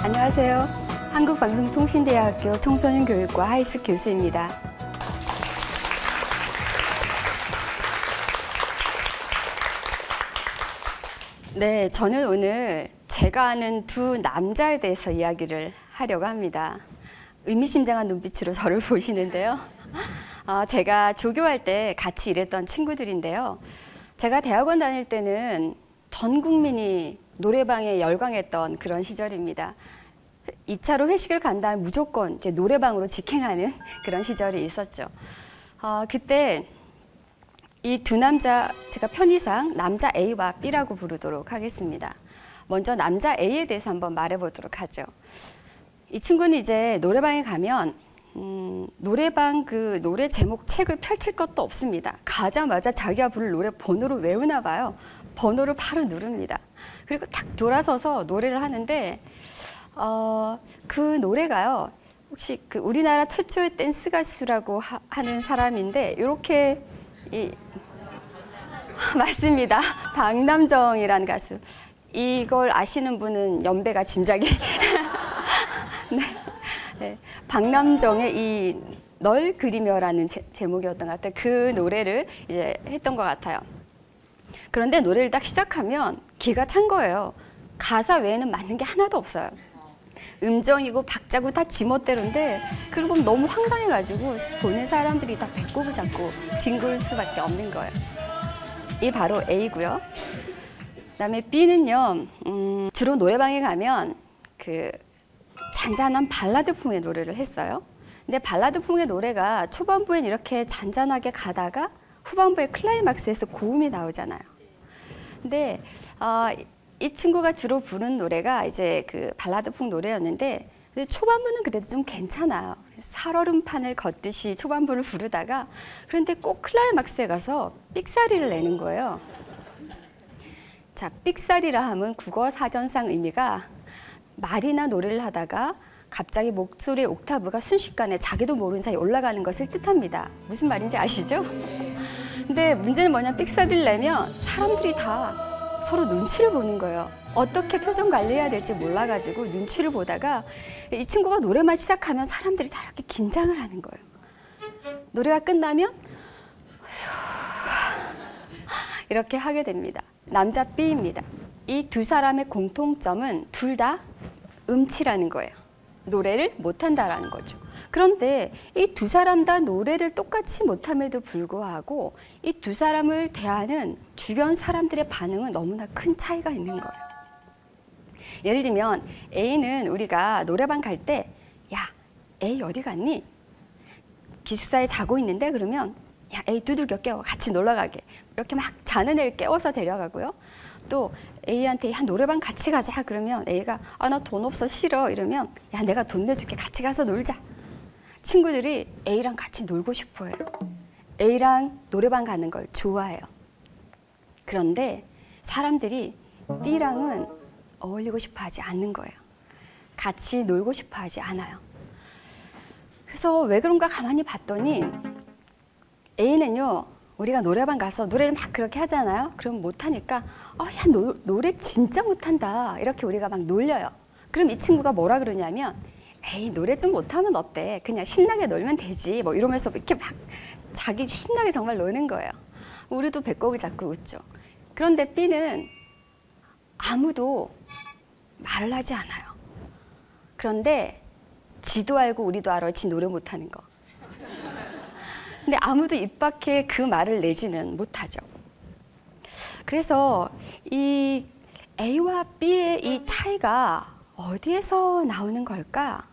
안녕하세요. 한국방송통신대학교 청소년교육과 하이스 교수입니다. 네, 저는 오늘 제가 아는 두 남자에 대해서 이야기를 하려고 합니다. 의미심장한 눈빛으로 저를 보시는데요. 제가 조교할 때 같이 일했던 친구들인데요. 제가 대학원 다닐 때는 전 국민이 노래방에 열광했던 그런 시절입니다. 2차로 회식을 간 다음에 무조건 이제 노래방으로 직행하는 그런 시절이 있었죠. 그때 이 두 남자, 제가 편의상 남자 A와 B라고 부르도록 하겠습니다. 먼저 남자 A에 대해서 한번 말해보도록 하죠. 이 친구는 이제 노래방에 가면 노래방 그 노래 제목 책을 펼칠 것도 없습니다. 가자마자 자기가 부를 노래 번호를 외우나 봐요. 번호를 바로 누릅니다. 그리고 탁 돌아서서 노래를 하는데 그 노래가요. 혹시 그 우리나라 최초의 댄스 가수라고 하는 사람인데 이렇게 맞습니다. 박남정이라는 가수. 이걸 아시는 분은 연배가 짐작이 네. 네. 박남정의 이 널 그리며라는 제목이었던 것 같아요. 그 노래를 이제 했던 것 같아요. 그런데 노래를 딱 시작하면 기가 찬 거예요. 가사 외에는 맞는 게 하나도 없어요. 음정이고 박자고 다 지멋대로인데 그리고 너무 황당해가지고 보는 사람들이 다 배꼽을 잡고 뒹굴 수밖에 없는 거예요. 이 바로 A고요. 그다음에 B는요. 주로 노래방에 가면 그 잔잔한 발라드풍의 노래를 했어요. 근데 발라드풍의 노래가 초반부엔 이렇게 잔잔하게 가다가 후반부에 클라이막스에서 고음이 나오잖아요. 근데 이 친구가 주로 부른 노래가 이제 그 발라드풍 노래였는데 초반부는 그래도 좀 괜찮아요. 살얼음판을 걷듯이 초반부를 부르다가 그런데 꼭 클라이막스에 가서 삑사리를 내는 거예요. 자, 삑사리라 하면 국어 사전상 의미가 말이나 노래를 하다가 갑자기 목소리의 옥타브가 순식간에 자기도 모르는 사이에 올라가는 것을 뜻합니다. 무슨 말인지 아시죠? 근데 문제는 뭐냐, 삑사리를 내면 사람들이 다 서로 눈치를 보는 거예요. 어떻게 표정 관리해야 될지 몰라가지고 눈치를 보다가 이 친구가 노래만 시작하면 사람들이 다 이렇게 긴장을 하는 거예요. 노래가 끝나면 이렇게 하게 됩니다. 남자 B입니다. 이 두 사람의 공통점은 둘 다 음치라는 거예요. 노래를 못한다라는 거죠. 그런데 이 두 사람 다 노래를 똑같이 못함에도 불구하고 이 두 사람을 대하는 주변 사람들의 반응은 너무나 큰 차이가 있는 거예요. 예를 들면 A는 우리가 노래방 갈 때 야, A 어디 갔니? 기숙사에 자고 있는데 그러면 야, A 두들겨 깨워 같이 놀러 가게. 이렇게 막 자는 애를 깨워서 데려가고요. 또 A한테 야, 노래방 같이 가자 그러면 A가 아, 나 돈 없어 싫어 이러면 야, 내가 돈 내줄게 같이 가서 놀자. 친구들이 A랑 같이 놀고 싶어 해요. A랑 노래방 가는 걸 좋아해요. 그런데 사람들이 B랑은 어울리고 싶어 하지 않는 거예요. 같이 놀고 싶어 하지 않아요. 그래서 왜 그런가 가만히 봤더니 A는요, 우리가 노래방 가서 노래를 막 그렇게 하잖아요. 그럼 못하니까 야, 노래 진짜 못한다 이렇게 우리가 막 놀려요. 그럼 이 친구가 뭐라 그러냐면 에이, 노래 좀 못하면 어때? 그냥 신나게 놀면 되지. 뭐 이러면서 이렇게 막 자기 신나게 정말 노는 거예요. 우리도 배꼽을 잡고 웃죠. 그런데 B는 아무도 말을 하지 않아요. 그런데 지도 알고 우리도 알아. 지 노래 못하는 거. 근데 아무도 입 밖에 그 말을 내지는 못하죠. 그래서 이 A와 B의 이 차이가 어디에서 나오는 걸까?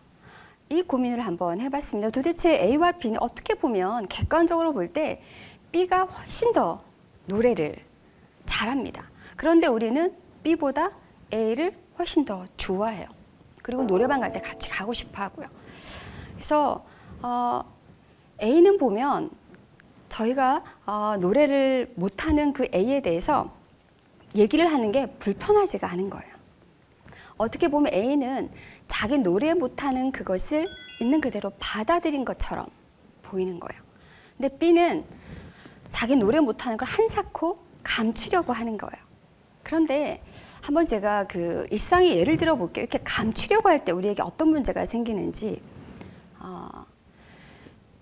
이 고민을 한번 해봤습니다. 도대체 A와 B는 어떻게 보면 객관적으로 볼 때 B가 훨씬 더 노래를 잘합니다. 그런데 우리는 B보다 A를 훨씬 더 좋아해요. 그리고 노래방 갈 때 같이 가고 싶어 하고요. 그래서 A는 보면 저희가 노래를 못하는 그 A에 대해서 얘기를 하는 게 불편하지가 않은 거예요. 어떻게 보면 A는 자기 노래 못하는 그것을 있는 그대로 받아들인 것처럼 보이는 거예요. 근데 B는 자기 노래 못하는 걸 한사코 감추려고 하는 거예요. 그런데 한번 제가 그 일상의 예를 들어 볼게요. 이렇게 감추려고 할 때 우리에게 어떤 문제가 생기는지.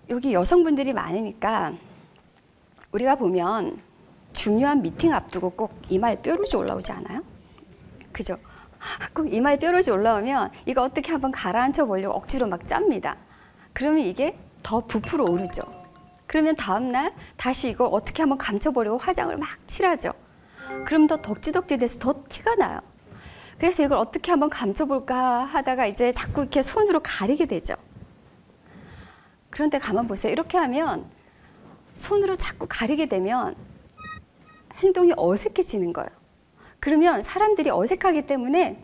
여기 여성분들이 많으니까 우리가 보면 중요한 미팅 앞두고 꼭 이마에 뾰루지 올라오지 않아요? 그죠? 꼭 이마에 뾰루지 올라오면 이거 어떻게 한번 가라앉혀 보려고 억지로 막 짭니다. 그러면 이게 더 부풀어 오르죠. 그러면 다음날 다시 이걸 어떻게 한번 감춰보려고 화장을 막 칠하죠. 그럼 더 덕지덕지 돼서 더 티가 나요. 그래서 이걸 어떻게 한번 감춰볼까 하다가 이제 자꾸 이렇게 손으로 가리게 되죠. 그런데 가만 보세요. 이렇게 하면 손으로 자꾸 가리게 되면 행동이 어색해지는 거예요. 그러면 사람들이 어색하기 때문에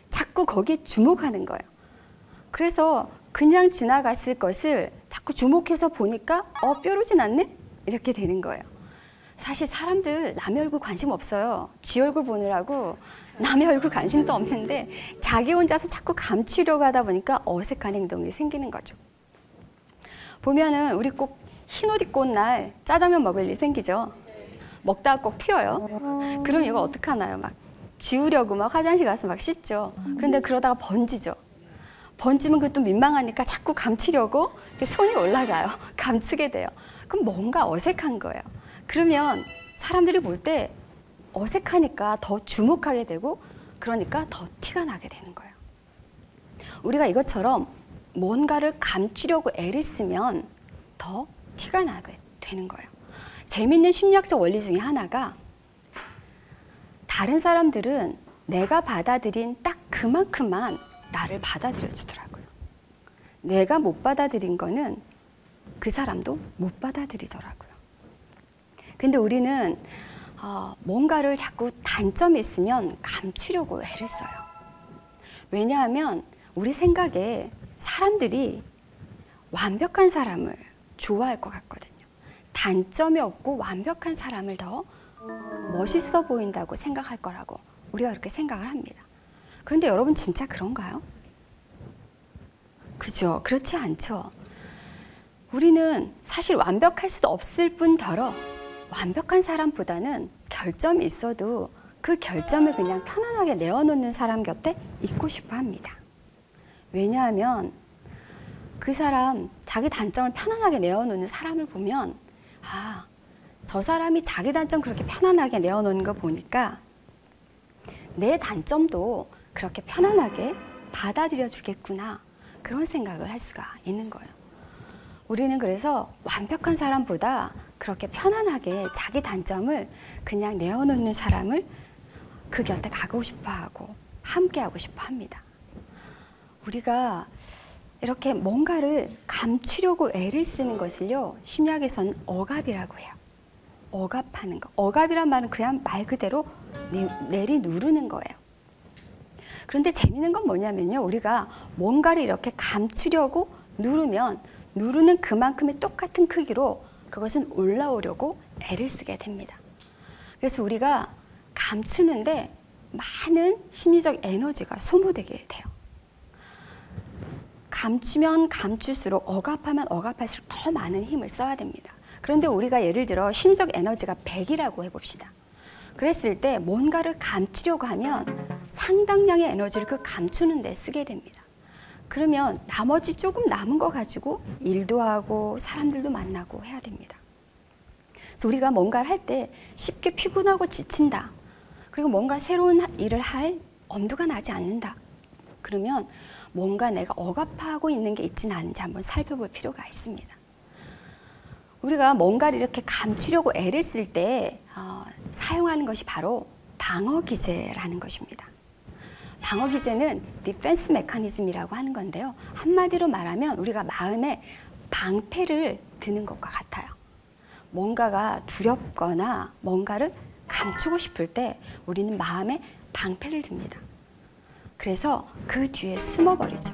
자꾸 거기에 주목하는 거예요. 그래서 그냥 지나갔을 것을 자꾸 주목해서 보니까 뾰루지 났네? 이렇게 되는 거예요. 사실 사람들 남의 얼굴 관심 없어요. 지 얼굴 보느라고 남의 얼굴 관심도 없는데 자기 혼자서 자꾸 감추려고 하다 보니까 어색한 행동이 생기는 거죠. 보면은 우리 꼭 흰 옷 입고 온 날 짜장면 먹을 일 생기죠. 먹다가 꼭 튀어요. 그럼 이거 어떡하나요? 막 지우려고 막 화장실 가서 막 씻죠. 그런데 그러다가 번지죠. 번지면 그것도 민망하니까 자꾸 감추려고 손이 올라가요. 감추게 돼요. 그럼 뭔가 어색한 거예요. 그러면 사람들이 볼 때 어색하니까 더 주목하게 되고 그러니까 더 티가 나게 되는 거예요. 우리가 이것처럼 뭔가를 감추려고 애를 쓰면 더 티가 나게 되는 거예요. 재밌는 심리학적 원리 중에 하나가 다른 사람들은 내가 받아들인 딱 그만큼만 나를 받아들여 주더라고요. 내가 못 받아들인 거는 그 사람도 못 받아들이더라고요. 근데 우리는 뭔가를 자꾸 단점이 있으면 감추려고 애를 써요. 왜냐하면 우리 생각에 사람들이 완벽한 사람을 좋아할 것 같거든요. 단점이 없고 완벽한 사람을 더 멋있어 보인다고 생각할 거라고 우리가 그렇게 생각을 합니다. 그런데 여러분 진짜 그런가요? 그죠? 그렇지 않죠. 우리는 사실 완벽할 수도 없을 뿐더러 완벽한 사람보다는 결점이 있어도 그 결점을 그냥 편안하게 내어놓는 사람 곁에 있고 싶어 합니다. 왜냐하면 그 사람 자기 단점을 편안하게 내어놓는 사람을 보면 저 사람이 자기 단점 그렇게 편안하게 내어놓는 거 보니까 내 단점도 그렇게 편안하게 받아들여 주겠구나 그런 생각을 할 수가 있는 거예요. 우리는 그래서 완벽한 사람보다 그렇게 편안하게 자기 단점을 그냥 내어놓는 사람을 그 곁에 가고 싶어하고 함께하고 싶어 합니다. 우리가 이렇게 뭔가를 감추려고 애를 쓰는 것을요, 심리학에서는 억압이라고 해요. 억압하는 거. 억압이란 말은 그냥 말 그대로 내리누르는 거예요. 그런데 재미있는 건 뭐냐면요, 우리가 뭔가를 이렇게 감추려고 누르면 누르는 그만큼의 똑같은 크기로 그것은 올라오려고 애를 쓰게 됩니다. 그래서 우리가 감추는데 많은 심리적 에너지가 소모되게 돼요. 감추면 감출수록 억압하면 억압할수록 더 많은 힘을 써야 됩니다. 그런데 우리가 예를 들어 심리적 에너지가 100이라고 해봅시다. 그랬을 때 뭔가를 감추려고 하면 상당량의 에너지를 그 감추는 데 쓰게 됩니다. 그러면 나머지 조금 남은 거 가지고 일도 하고 사람들도 만나고 해야 됩니다. 그래서 우리가 뭔가를 할 때 쉽게 피곤하고 지친다. 그리고 뭔가 새로운 일을 할 엄두가 나지 않는다. 그러면 뭔가 내가 억압하고 있는 게 있지는 않은지 한번 살펴볼 필요가 있습니다. 우리가 뭔가를 이렇게 감추려고 애를 쓸 때 사용하는 것이 바로 방어 기제라는 것입니다. 방어 기제는 디펜스 메커니즘이라고 하는 건데요. 한마디로 말하면 우리가 마음에 방패를 드는 것과 같아요. 뭔가가 두렵거나 뭔가를 감추고 싶을 때 우리는 마음에 방패를 듭니다. 그래서 그 뒤에 숨어버리죠.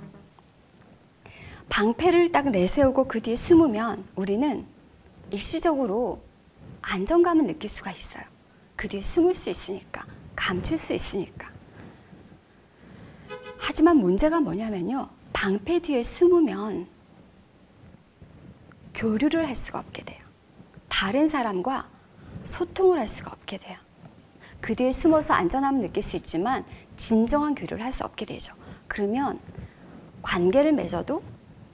방패를 딱 내세우고 그 뒤에 숨으면 우리는 일시적으로 안정감을 느낄 수가 있어요. 그 뒤에 숨을 수 있으니까, 감출 수 있으니까. 하지만 문제가 뭐냐면요. 방패 뒤에 숨으면 교류를 할 수가 없게 돼요. 다른 사람과 소통을 할 수가 없게 돼요. 그 뒤에 숨어서 안전함을 느낄 수 있지만 진정한 교류를 할 수 없게 되죠. 그러면 관계를 맺어도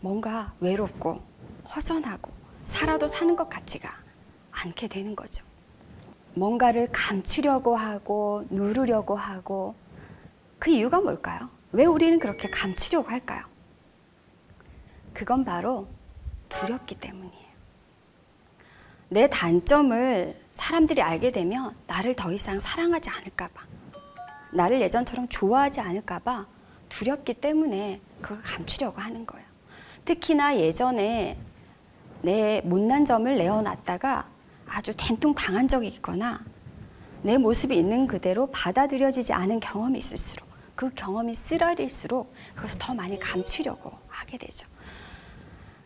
뭔가 외롭고 허전하고 살아도 사는 것 같지가 않게 되는 거죠. 뭔가를 감추려고 하고 누르려고 하고 그 이유가 뭘까요? 왜 우리는 그렇게 감추려고 할까요? 그건 바로 두렵기 때문이에요. 내 단점을 사람들이 알게 되면 나를 더 이상 사랑하지 않을까 봐, 나를 예전처럼 좋아하지 않을까 봐 두렵기 때문에 그걸 감추려고 하는 거예요. 특히나 예전에 내 못난 점을 내어놨다가 아주 된통 당한 적이 있거나 내 모습이 있는 그대로 받아들여지지 않은 경험이 있을수록, 그 경험이 쓰라릴수록 그것을 더 많이 감추려고 하게 되죠.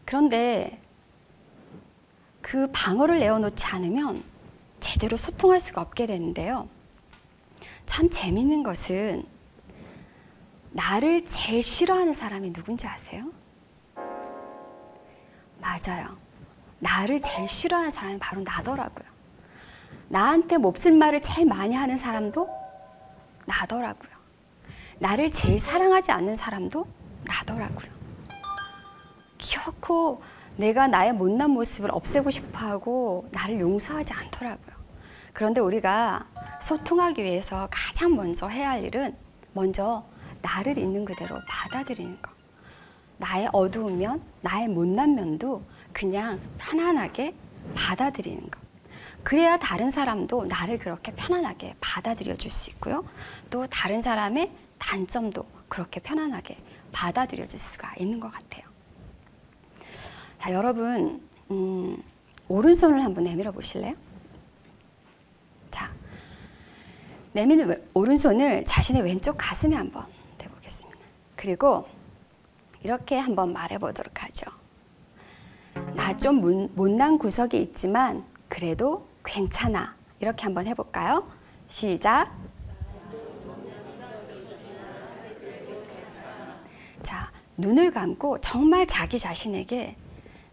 그런데 그 방어를 내어놓지 않으면 제대로 소통할 수가 없게 되는데요. 참 재밌는 것은 나를 제일 싫어하는 사람이 누군지 아세요? 맞아요. 나를 제일 싫어하는 사람이 바로 나더라고요. 나한테 몹쓸 말을 제일 많이 하는 사람도 나더라고요. 나를 제일 사랑하지 않는 사람도 나더라고요. 기어코 내가 나의 못난 모습을 없애고 싶어하고 나를 용서하지 않더라고요. 그런데 우리가 소통하기 위해서 가장 먼저 해야 할 일은 먼저 나를 있는 그대로 받아들이는 것. 나의 어두운 면, 나의 못난 면도 그냥 편안하게 받아들이는 것. 그래야 다른 사람도 나를 그렇게 편안하게 받아들여 줄 수 있고요. 또 다른 사람의 단점도 그렇게 편안하게 받아들여 줄 수가 있는 것 같아요. 자, 여러분, 오른손을 한번 내밀어 보실래요? 자, 내미는 오른손을 자신의 왼쪽 가슴에 한번 대보겠습니다. 그리고 이렇게 한번 말해 보도록 하죠. 나 좀 못난 구석이 있지만 그래도 괜찮아. 이렇게 한번 해볼까요? 시작. 자, 눈을 감고 정말 자기 자신에게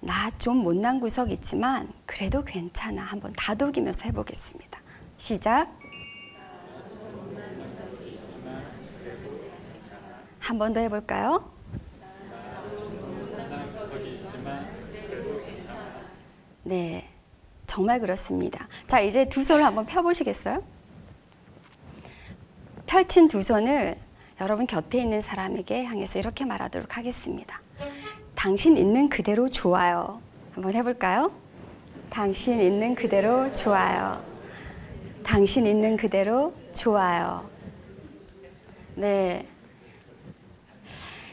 나 좀 못난 구석 있지만 그래도 괜찮아. 한번 다독이면서 해보겠습니다. 시작. 한 번 더 해볼까요? 네, 정말 그렇습니다. 자, 이제 두 손을 한번 펴보시겠어요? 펼친 두 손을 여러분 곁에 있는 사람에게 향해서 이렇게 말하도록 하겠습니다. 당신 있는 그대로 좋아요. 한번 해볼까요? 당신 있는 그대로 좋아요. 당신 있는 그대로 좋아요. 네.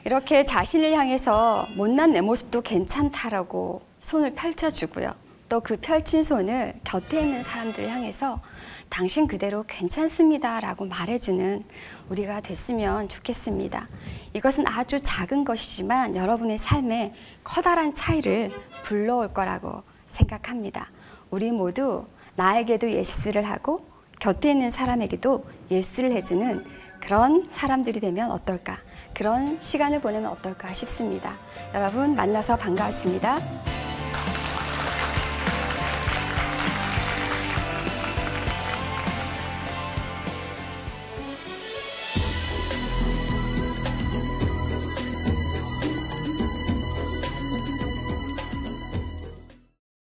이렇게 자신을 향해서 못난 내 모습도 괜찮다라고 손을 펼쳐주고요. 또 그 펼친 손을 곁에 있는 사람들을 향해서 당신 그대로 괜찮습니다 라고 말해주는 우리가 됐으면 좋겠습니다. 이것은 아주 작은 것이지만 여러분의 삶에 커다란 차이를 불러올 거라고 생각합니다. 우리 모두 나에게도 예스를 하고 곁에 있는 사람에게도 예스를 해주는 그런 사람들이 되면 어떨까, 그런 시간을 보내면 어떨까 싶습니다. 여러분 만나서 반가웠습니다.